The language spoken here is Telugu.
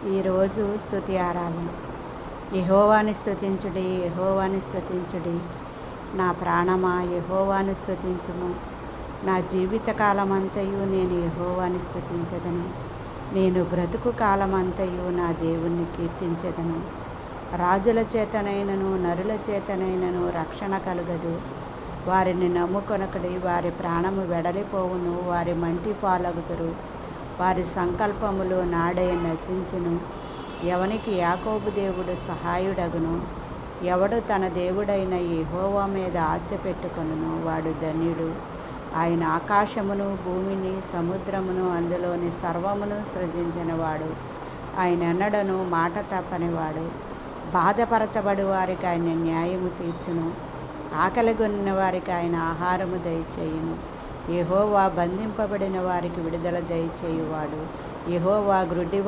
ఈరోజు స్తుతి ఆరాధన. యెహోవాని స్తుతించుడి, యెహోవాని స్తుతించుడి. నా ప్రాణమా యెహోవాను స్తుతించుము. నా జీవిత కాలమంతయు నేను యెహోవాని స్తుతించెదను. నేను బ్రతుకు కాలమంతయు నా దేవుణ్ణి కీర్తించెదను. రాజుల చేతనైనను నరుల చేతనైనను రక్షణ కలుగదు. వారిని నమ్ముకొనకడి, వారి ప్రాణము వెడలిపోవును. వారి మంటి పాలగుదురు. వారి సంకల్పములు నాడే నశించును. ఎవనికి యాకోబు దేవుడు సహాయుడగును, ఎవడు తన దేవుడైన యెహోవా మీద ఆశ పెట్టుకొనును వాడు ధన్యుడు. ఆయన ఆకాశమును భూమిని సముద్రమును అందులోని సర్వమును సృజించినవాడు. ఆయన ఎన్నడను మాట తప్పనివాడు. బాధపరచబడి వారికి ఆయన న్యాయము తీర్చును. ఆకలిగొనిన వారికి ఆయన ఆహారము దయచేయును. యెహోవా బంధింపబడిన వారికి విడుదల దయచేయువాడు. యెహోవా గ్రుడ్డివారి